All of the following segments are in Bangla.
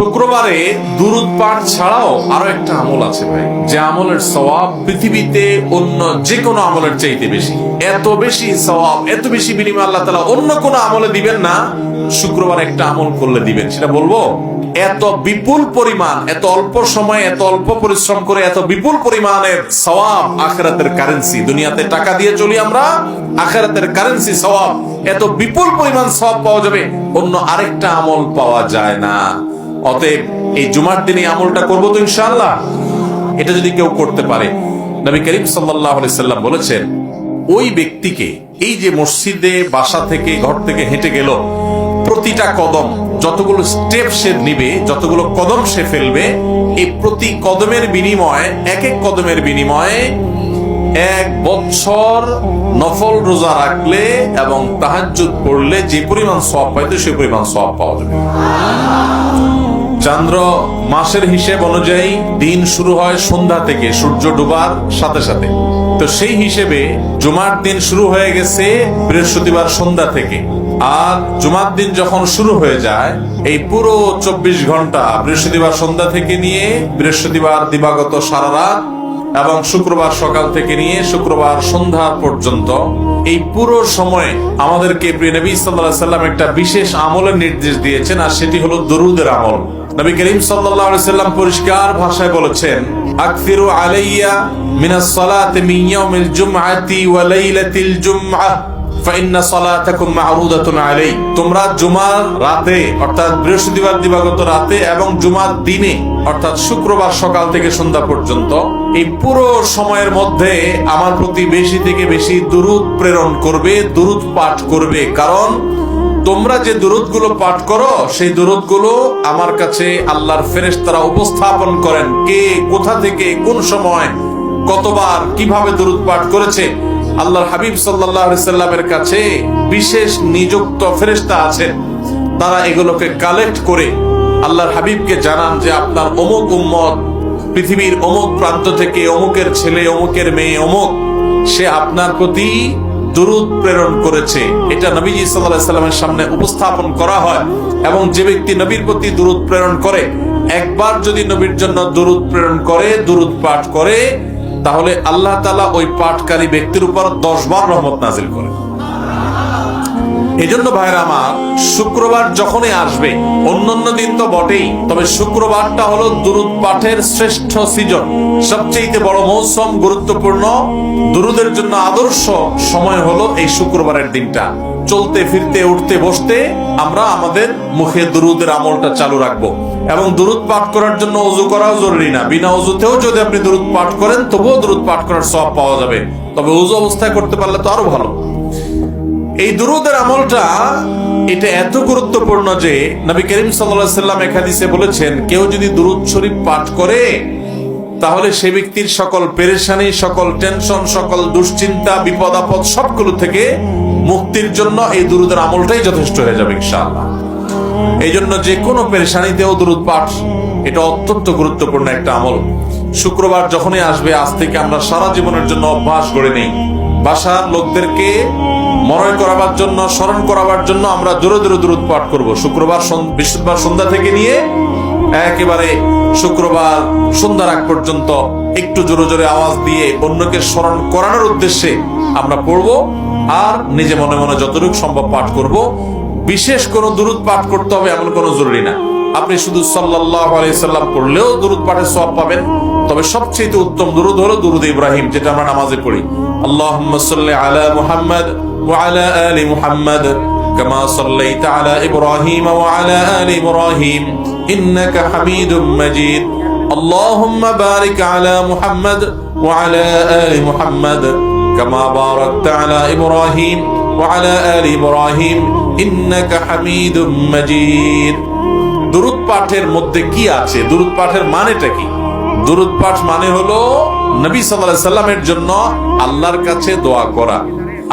শুক্রবারে দুরূদ পাঠ ছাড়াও আরো একটা আমল আছে ভাই, যে আমলের সওয়াব পৃথিবীতে অন্য যে কোনো আমলের চাইতে বেশি। এত বেশি সওয়াব, এত বেশি বিনিময় আল্লাহ তাআলা অন্য কোনো আমলে দিবেন না, শুক্রবার একটা আমল করলে দিবেন। সেটা বলবো, এত বিপুল পরিমাণ, এত অল্প সময়ে এত অল্প পরিশ্রম করে এত বিপুল পরিমাণের সওয়াব, আখিরাতের কারেন্সি। দুনিয়াতে টাকা দিয়ে চলি আমরা, আখিরাতের কারেন্সি সওয়াব। এত বিপুল পরিমাণ সওয়াব পাওয়া যাবে, অন্য আরেকটা আমল পাওয়া যায় না। অতএব এই জুমার দিনে আমলটা করবো তো ইনশাআল্লাহ। এটা যদি কেউ করতে পারে, নবী করিম সাল্লাল্লাহু আলাইহি সাল্লাম বলেছেন, ওই ব্যক্তিকে, এই যে মসজিদে বাসা থেকে ঘর থেকে হেঁটে গেল, প্রতিটা কদম, যতগুলো স্টেপ সে নিবে, যতগুলো কদম সে ফেলবে, এই প্রতি কদমের বিনিময়ে, এক এক কদমের বিনিময়ে 1 বছর নফল রোজা রাখলে এবং তাহাজ্জুদ পড়লে যে পরিমাণ সওয়াব পাইতো সেই পরিমাণ সওয়াব পাওয়া যাবে। চন্দ্র মাসের হিসেব অনুযায়ী দিন শুরু হয় সন্ধ্যা থেকে, সূর্য ডুবার সাথে সাথে। তো সেই হিসেবে জুমার দিন শুরু হয়ে গেছে বৃহস্পতিবার সন্ধ্যা থেকে। আর জুমার দিন যখন শুরু হয়ে যায়, এই পুরো 24 ঘন্টা, বৃহস্পতিবার সন্ধ্যা থেকে নিয়ে বৃহস্পতিবার দিবাগত সারা রাত এবং শুক্রবার সকাল থেকে নিয়ে শুক্রবার সন্ধ্যা পর্যন্ত, এই পুরো সময় আমাদেরকে প্রিয় নবী সাল্লাল্লাহু আলাইহি সাল্লাম একটা বিশেষ আমলের নির্দেশ দিয়েছেন, আর সেটি হলো দুরুদের আমল। নবী করিম সাল্লাল্লাহু আলাইহি সাল্লাম পরিষ্কার ভাষায় বলেছেন, আকসিরু আলাইয়া মিনাস সালাতি মিন ইয়াউমিল জুমআতি ওয়া লাইলাতিল জুমআহ ফাইন্না সালাতাকুম মা'রুদাতুন আলাই। তোমরা জুমার রাতে অর্থাৎ বৃহস্পতিবার দিবাগত রাতে এবং জুমার দিনে অর্থাৎ শুক্রবার সকাল থেকে সন্ধ্যা পর্যন্ত, এই পুরো সময়ের মধ্যে আমার প্রতি বেশি থেকে বেশি দুরূদ প্রেরণ করবে, দুরূদ পাঠ করবে। কারণ তোমরা যে দুরূদগুলো পাঠ করো, সেই দুরূদগুলো আমার কাছে আল্লাহর ফেরেশতারা উপস্থাপন করেন, কে কোথা থেকে কোন সময় কতবার কিভাবে দুরূদ পাঠ করেছে। আল্লাহর হাবিব সাল্লাল্লাহু আলাইহি সাল্লামের কাছে বিশেষ নিযুক্ত ফেরেশতা আছেন, তারা এগুলোকে কালেক্ট করে আল্লাহর হাবিবকে জানান যে আপনার অমুক উম্মত পৃথিবীর অমুক প্রান্ত থেকে, অমুকের ছেলে, অমুকের মেয়ে অমুক, সে আপনার প্রতি দুরূদ প্রেরণ করেছে। এটা নবীজি সাল্লাল্লাহু আলাইহি সাল্লামের সামনে উপস্থাপন করা হয়। এবং যে ব্যক্তি নবীর প্রতি দুরূদ প্রেরণ করে, একবার যদি নবীর জন্য দুরূদ প্রেরণ করে, দুরূদ পাঠ করে, তাহলে আল্লাহ তাআলা ওই পাঠকারী ব্যক্তির উপর 10 বার রহমত নাজিল করে। এজন্য ভাইরা আমার, শুক্রবার যখনই আসবে, অন্যান্য দিন তো বটেই, তবে শুক্রবারটা হলো দুরূদ পাঠের শ্রেষ্ঠ সিজন, সবচেয়ে বড় মৌসুম, গুরুত্বপূর্ণ দুরূদের জন্য আদর্শ সময় হলো এই শুক্রবারের দিনটা। চলতে ফিরতে উঠতে বসতে আমরা আমাদের মুখে দুরূদের আমলটা চালু রাখবো। এবং দুরূদ পাঠ করার জন্য ওযু করাও জরুরি না, বিনা ওযুতেও যদি আপনি দুরূদ পাঠ করেন তবুও দুরূদ পাঠ করার সওয়াব পাওয়া যাবে, তবে ওযু অবস্থায় করতে পারলে তো আরো ভালো। এই দুরূদের আমলটা এটা এত গুরুত্বপূর্ণ যে নবী করিম সাল্লাল্লাহু আলাইহি সাল্লাম এক হাদিসে বলেছেন, কেউ যদি দুরূদ শরীফ পাঠ করে, তাহলে সে ব্যক্তির সকল পেরেশানি, সকল টেনশন, সকল দুশ্চিন্তা, বিপদ আপদ সবগুলো থেকে মুক্তির জন্য এই দুরূদের আমলটাই যথেষ্ট হয়ে যাবে ইনশাআল্লাহ। এই জন্য যে কোনো পেরেশানিতেও দুরূদ পাঠ, এটা অত্যন্ত গুরুত্বপূর্ণ একটা আমল। শুক্রবার যখনই আসবে, আজ থেকে আমরা সারা জীবনের জন্য অভ্যাস গড়ে নেই, বাসার লোকদেরকে মনে করাবার জন্য, স্মরণ করাবার জন্য আমরা জোরে জোরে দুরূদ পাঠ করব। শুক্রবার বৃহস্পতিবার সন্ধ্যা থেকে নিয়ে একেবারে শুক্রবার সন্ধ্যার আগ পর্যন্ত একটু জোরে জোরে আওয়াজ দিয়ে অন্যকে স্মরণ করানোর উদ্দেশ্যে আমরা পড়ব। আর নিজে মনে মনে যতটুকু সম্ভব পাঠ করব। বিশেষ কোনো দুরূদ পাঠ করতে হবে এমন কোনো জরুরি না, আপনি শুধু সাল্লাল্লাহু আলাইহি সাল্লাম পড়লেও দুরূদ পাঠের সওয়াব পাবেন। তবে সবচেয়ে উত্তম দুরূদ হলো দুরূদ ইব্রাহিম, যেটা আমরা নামাজে পড়ি। আল্লাহুম্মা সাল্লি আলা মুহাম্মাদ ওয়া আলা আলি মুহাম্মাদ কামা সাল্লাইতা আলা ইব্রাহিম ওয়া আলা আলি ইব্রাহিম ইন্নাকা হামিদুম মাজিদ। আল্লাহুম্মা বারিক আলা মুহাম্মাদ ওয়া আলা আলি মুহাম্মাদ কামা বারাকতা আলা ইব্রাহিম ওয়া আলা আলি ইব্রাহিম ইন্নাকা হামিদুম মাজিদ। দুরূদ পাঠের মধ্যে কি আছে? দুরূদ পাঠের মানেটা কি? দুরূদ পাঠ মানে হলো নবী সাল্লাল্লাহু আলাইহি সাল্লামের জন্য আল্লাহর কাছে দোয়া করা,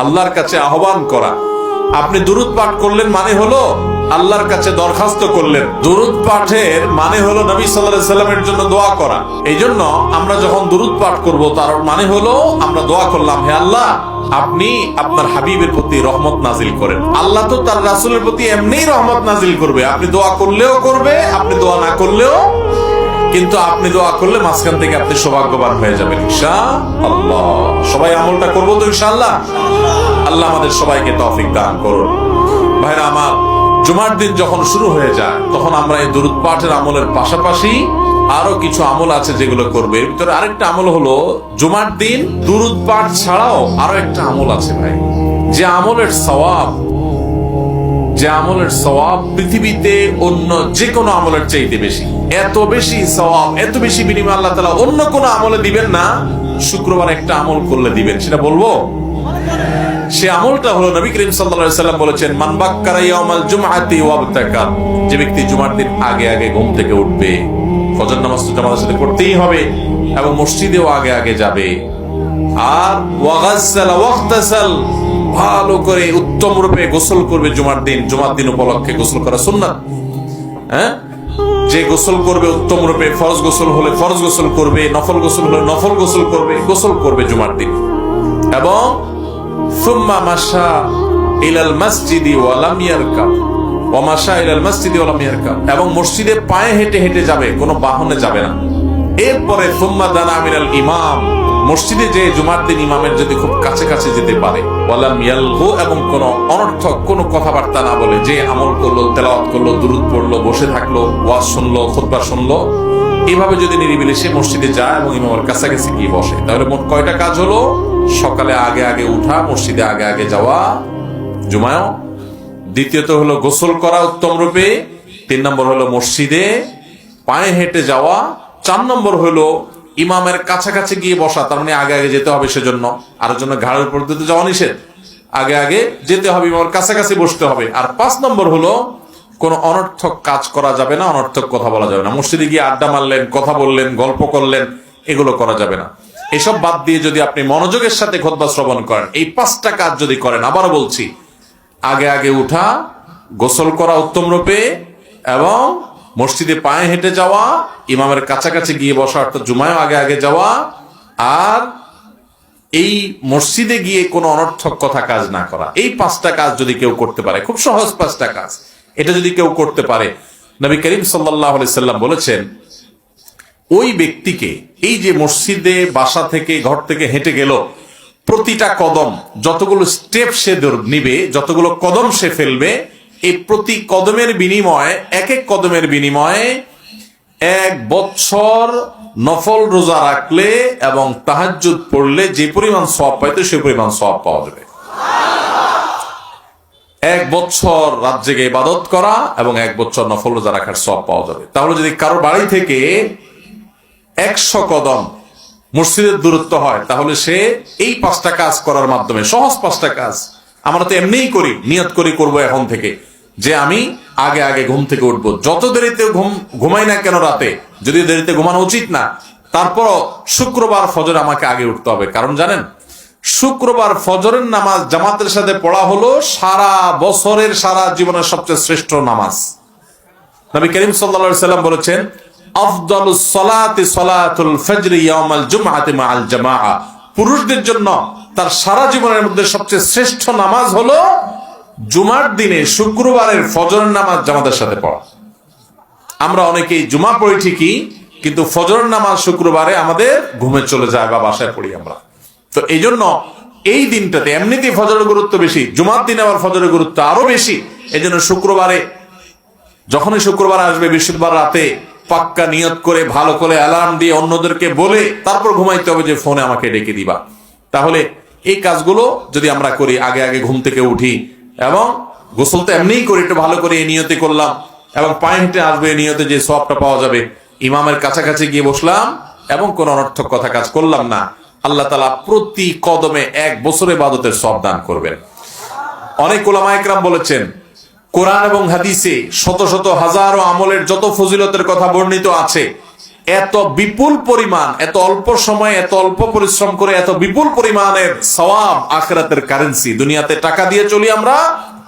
আল্লাহর কাছে আহ্বান করা। আপনি দুরূদ পাঠ করলেন মানে হলো আল্লাহর কাছে দরখাস্ত করলেন। দুরূদ পাঠের মানে হলো নবী সাল্লাল্লাহু আলাইহি সাল্লামের জন্য দোয়া করা। এই জন্য আমরা যখন দুরূদ পাঠ করব তার মানে হলো আমরা দোয়া করলাম, হে আল্লাহ আপনি আপনার হাবিবের প্রতি রহমত নাজিল করেন। আল্লাহ তো তার রাসূলের প্রতি এমনিই রহমত নাজিল করবে, আপনি দোয়া করলেও করবে, আপনি দোয়া না করলেও, কিন্তু আপনি দোয়া করলে মাঝখান থেকে আপনি সৌভাগ্যবান হয়ে যাবেন ইনশাআল্লাহ। সবাই আমলটা করবো তো ইনশাআল্লাহ। আল্লাহ আমাদের সবাইকে তৌফিক দান করুন। ভাইরা আমার, জুমার দিন যখন শুরু হয়ে যায় তখন আমরা এই দুরূদ পাঠের আমলের পাশাপাশি আরো কিছু আমল আছে যেগুলো করবে। এর ভিতরে আরেকটা আমল হলো জুমার দিন দুরূদ পাঠ ছাড়াও আরো একটা আমল আছে ভাই, যে আমলের সওয়াব পৃথিবীতে অন্য যে কোনো আমলের চাইতে বেশি। এত বেশি সওয়াব, এত বেশি বিনিময় আল্লাহ তাআলা অন্য কোনো আমলে দিবেন না, শুক্রবার একটা আমল করলে দিবেন। সেটা বলবো? সে আমলটা হলো নবী করিম সাল্লাল্লাহু আলাইহি সাল্লাম বলেছেন, মান বাক্কারা ইয়াউমাল জুমআতি ওয়াবতাকার, যে ব্যক্তি জুমার দিন আগে আগে ঘুম থেকে উঠবে, ফজর নামাজ তো জামাতের সাথে পড়তেই হবে এবং মসজিদেও আগে আগে যাবে, আর ওয়াগাসসালা ওয়াগতাসাল, ভালো করে উত্তম রূপে গোসল করবে জুমার দিন উপলক্ষে গোসল করা সুন্নাত। যে গোসল করবে উত্তম রূপে, ফরজ গোসল হলে ফরজ গোসল করবে, নফল গোসল হলে নফল গোসল করবে জুমার দিন। এবং সুম্মা মাশা ইলাল মাসজিদি ওয়া লাম ইয়ারকাব, ওয়া মাশা ইলাল মাসজিদি ওয়া লাম ইয়ারকাব, এবং মসজিদে পায়ে হেঁটে হেঁটে যাবে, কোনো বাহনে যাবে না। এরপরে সুম্মা দানা মিনাল ইমাম, মসজিদে যে জুমার দিন ইমামের যদি খুব কাছে কাছে যেতে পারে, ওয়ালাম ইয়ালগু, এবং কোন অনর্থক কোন কথাবার্তা না বলে, যে আমল করলো, তেলাওয়াত করলো, দুরূদ পড়লো, বসে থাকলো, ওয়াজ শুনলো, খুতবা শুনলো, এইভাবে যদি নিরিবিলি সে মসজিদে যায় এবং ইমামের কাছাকাছি গিয়ে বসে, তাহলে মোট কয়টা কাজ হলো? সকালে আগে আগে উঠা, মসজিদে আগে আগে যাওয়া জুমায়, দ্বিতীয়ত হলো গোসল করা উত্তম রূপে, 3 নম্বর হলো মসজিদে পায়ে হেঁটে যাওয়া, 4 নম্বর হলো ইমামের কাছাকাছি গিয়ে বসা, তার মানে আগে আগে যেতে হবে সেজন্য, আর জন্য ঘাড়ের উপর দিতে যাওয়া নিষেধ, আগে আগে যেতে হবে, ইমামের কাছাকাছি বসতে হবে। আর 5 নম্বর হলো কোন অনর্থক কাজ করা যাবে না, অনর্থক কথা বলা যাবে না। মসজিদে গিয়ে আড্ডা মারলেন, কথা বললেন, গল্প করলেন, এগুলো করা যাবে না। এসব বাদ দিয়ে যদি আপনি মনোযোগের সাথে খুতবা শ্রবণ করেন, এই 5টা কাজ যদি করেন, আবার বলছি, আগে আগে উঠা, গোসল করা উত্তম রূপে, এবং মসজিদে পায়ে হেঁটে যাওয়া, ইমামের কাছাকাছি গিয়ে বসা অর্থাৎ জুমায় আগে আগে যাওয়া, আর এই মসজিদে গিয়ে কোনো অনর্থক কথা কাজ না করা, এই 5টা কাজ যদি কেউ করতে পারে, খুব সহজ 5টা কাজ, এটা যদি কেউ করতে পারে, নবী করিম সাল্লাল্লাহু আলাইহি সাল্লাম বলেছেন ওই ব্যক্তিকে, এই যে মসজিদে বাসা থেকে ঘর থেকে হেঁটে গেল, প্রতিটা কদম, যতগুলো স্টেপ সে নিবে, যতগুলো কদম সে ফেলবে, এই প্রতি কদমের বিনিময়ে, এক এক কদমের বিনিময়ে 1 বছর নফল রোজা রাখলে এবং তাহাজ্জুদ পড়লে যে পরিমাণ সওয়াব পাইতো সেই পরিমাণ সওয়াব পাওয়া যাবে। 1 বছর রাত জেগে ইবাদত করা এবং 1 বছর নফল রোজা রাখার সওয়াব পাওয়া যাবে। তাহলে যদি কারো বাড়ি থেকে 100 কদম মসজিদের দূরত্ব হয়, তাহলে সে এই 5টা কাজ করার মাধ্যমে, সহজ 5টা কাজ, আমরা তো এমনিই করি, নিয়ত করি করবো এখন থেকে, যে আমি আগে আগে ঘুম থেকে উঠবো, যত দেরিতে ঘুমাই না কেন রাতে, যদি দেরিতে ঘুমানো উচিত না, তারপরও শুক্রবার ফজর আমাকে আগে উঠতে হবে। কারণ জানেন, শুক্রবার ফজরের নামাজ জামাতের সাথে পড়া হলো সারা বছরের, সারা জীবনের সবচেয়ে শ্রেষ্ঠ নামাজ। নবী করিম সাল্লাল্লাহু আলাইহি সাল্লাম বলেছেন, আফদালুস সালাতি সালাতুল ফজর ইয়াউমাল জুমআতি মাআল জামাআ, পুরুষদের জন্য তার সারা জীবনের মধ্যে সবচেয়ে শ্রেষ্ঠ নামাজ হলো জুমার দিনে শুক্রবারের ফজরের নামাজ জামাতের সাথে পড়া। আমরা অনেকেই জুমা পড়ি ঠিকই, কিন্তু ফজরের নামাজ শুক্রবারে আমাদের ঘুমে চলে যায় বা বাসায় পড়ি আমরা। তো এই জন্য এই দিনটাতে এমনিতেই ফজরের গুরুত্ব বেশি, জুমার দিনে আবার ফজরের গুরুত্ব আরো বেশি। এই জন্য শুক্রবারে, যখনই শুক্রবার আসবে, বৃহস্পতিবার রাতে পাক্কা নিয়ত করে, ভালো করে অ্যালার্ম দিয়ে অন্যদেরকে বলে তারপর ঘুমাইতে হবে যে ফোনে আমাকে ডেকে দিবা। তাহলে এই কাজগুলো যদি আমরা করি, আগে আগে ঘুম থেকে উঠি, এবং গোসল তো এমনিই করি, একটু ভালো করে এই নিয়তে করলাম, এবং পায়ে হেঁটে আসবে এই নিয়তে যে সওয়াবটা পাওয়া যাবে, ইমামের কাছাকাছি গিয়ে বসলাম এবং কোন অনর্থক কথা কাজ করলাম না, আল্লাহ তাআলা প্রতি কদমে 1 বছর ইবাদতের সওয়াব দান করবেন। অনেক উলামা ইকরাম বলেছেন, কোরআন এবং হাদিসে শত শত হাজারো আমলের যত ফজিলতের কথা বর্ণিত আছে, এত বিপুল পরিমাণ, এত অল্প সময়ে, এত অল্প পরিশ্রম করে এত বিপুল পরিমাণের সওয়াব, আখিরাতের কারেন্সি। দুনিয়াতে টাকা দিয়ে চলি আমরা,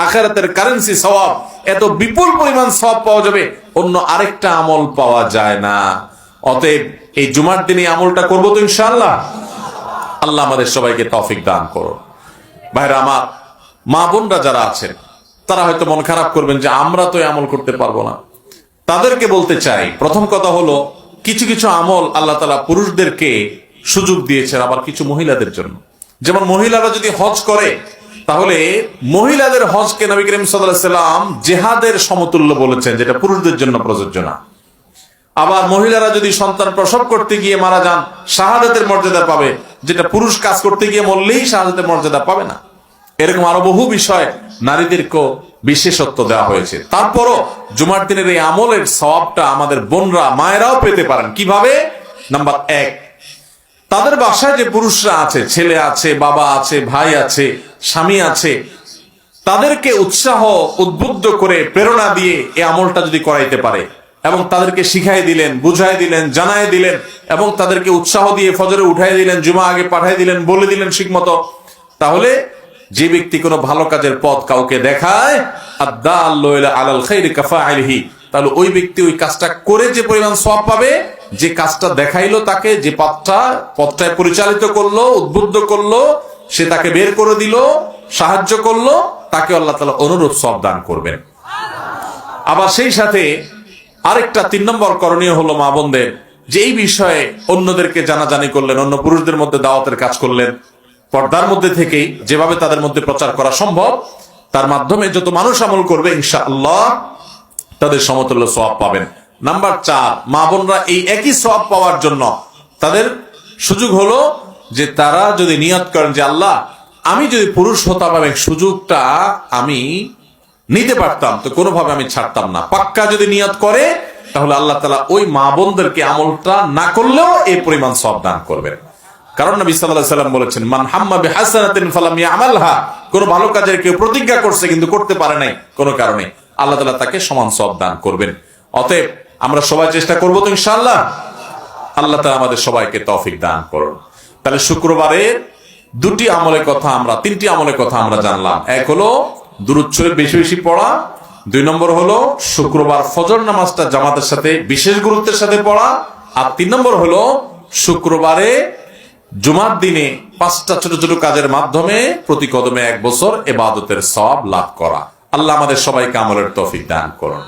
আখিরাতের কারেন্সি সওয়াব, এত বিপুল পরিমাণ সওয়াব পাওয়া যাবে, অন্য আরেকটা আমল পাওয়া যায় না। অতএব এই জুমার দিনে আমলটা করবো তো ইনশাআল্লাহ। আল্লাহ আমাদের সবাইকে তৌফিক দান করুন। ভাইরা আমার, মা বোনরা যারা আছেন তারা হয়তো মন খারাপ করবেন যে আমরা তো আমল করতে পারবো না। তাদেরকে বলতে চাই, প্রথম কথা হলো কিছু কিছু আমল আল্লাহ তাআলা পুরুষদেরকে সুযোগ দিয়েছেন, আবার কিছু মহিলাদের জন্য। যেমন মহিলারা যদি হজ করে, তাহলে মহিলাদের হজকে নবী করিম সাল্লাল্লাহু আলাইহি ওয়াসাল্লাম জিহাদের সমতুল্য বলেছেন, যেটা পুরুষদের জন্য প্রযোজ্য না। আবার মহিলারা যদি সন্তান প্রসব করতে গিয়ে মারা যান, শাহাদাতের মর্যাদা পাবে, যেটা পুরুষ কাজ করতে গিয়ে মরলেই শাহাদাতের মর্যাদা পাবে না। এরকম আরো বহু বিষয় নারীদেরকেও বিশেষত্ব দেওয়া হয়েছে। তারপরও জুমার দিনের এই আমলের সওয়াবটা আমাদের বোনরা, মায়েরাও পেতে পারেন। কিভাবে? নাম্বার 1, তাদের বাসায় যে পুরুষরা আছে, ছেলে আছে, বাবা আছে, ভাই আছে, স্বামী আছে, তাদেরকে উৎসাহ উদ্বুদ্ধ করে প্রেরণা দিয়ে এই আমলটা যদি করাইতে পারে এবং তাদেরকে শিখাই দিলেন, বুঝাই দিলেন, জানাই দিলেন এবং তাদেরকে উৎসাহ দিয়ে ফজরে উঠাই দিলেন, জুমা আগে পাঠাই দিলেন, বলে দিলেন ঠিকমতো, তাহলে যে ব্যক্তি কোনো ভালো কাজের পথ কাউকে দেখায়, আদ-দাল্লু আলাল খাইরি কাফাইলিহি, তাহলে ওই ব্যক্তি ওই কাজটা করে যে পরিমাণ সওয়াব পাবে, যে কাজটা দেখাইলো তাকে, যে পথটায় পরিচালিত করলো, উদ্বুদ্ধ করলো, সে তাকে বের করে দিল, সাহায্য করলো, তাকে আল্লাহ তাআলা অনুরূপ সওয়াব দান করবেন। আবার সেই সাথে আরেকটা 3 নম্বর করণীয় হলো মা বোনদের, যে এই বিষয়ে অন্যদেরকে জানাজানি করলেন, অন্য পুরুষদের মধ্যে দাওয়াতের কাজ করলেন, পর্দার মধ্যে থেকেই যেভাবে তাদের মধ্যে প্রচার করা সম্ভব, তার মাধ্যমে যত মানুষ আমল করবে ইনশাআল্লাহ তাদের সমতুল্য সওয়াব পাবেন। নাম্বার 4, মা বোনরা এই একই সওয়াব পাওয়ার জন্য তাদের সুযোগ হলো যে তারা যদি নিয়ত করেন যে আল্লাহ, আমি যদি পুরুষ হতাম এবং সুযোগটা আমি নিতে পারতাম তো কোনোভাবে আমি ছাড়তাম না, পাক্কা যদি নিয়ত করে, তাহলে আল্লাহ তাআলা ওই মা বোনদেরকে আমলটা না করলেও এই পরিমাণ সওয়াব দান করবেন। কারণ নবী সাল্লাল্লাহু আলাইহি ওয়াসাল্লাম বলেছেন, মান হাম্মা বিহাসানাতিন ফালাম ইয়ামালহা, কোন ভালো কাজের কেউ প্রতিজ্ঞা করছে কিন্তু করতে পারে নাই কোনো কারণে, আল্লাহ তাআলা তাকে সমান সওয়াব দান করবেন। অতএব আমরা সবাই চেষ্টা করব তো ইনশাআল্লাহ। আল্লাহ তাআলা আমাদের সবাইকে তৌফিক দান করুন। তাহলে শুক্রবারের 2টি আমলের কথা আমরা, 3টি আমলের কথা আমরা জানলাম। এক হলো দুরূদ শরীফ বেশি বেশি পড়া, 2 নম্বর হলো শুক্রবার ফজর নামাজটা জামাতের সাথে বিশেষ গুরুত্বের সাথে পড়া, আর 3 নম্বর হলো শুক্রবারে জুমার দিনে 5টা ছোট ছোট কাজের মাধ্যমে প্রতি কদমে 1 বছর ইবাদতের সওয়াব লাভ করা। আল্লাহ আমাদের সবাইকে আমলের তৌফিক দান করুন।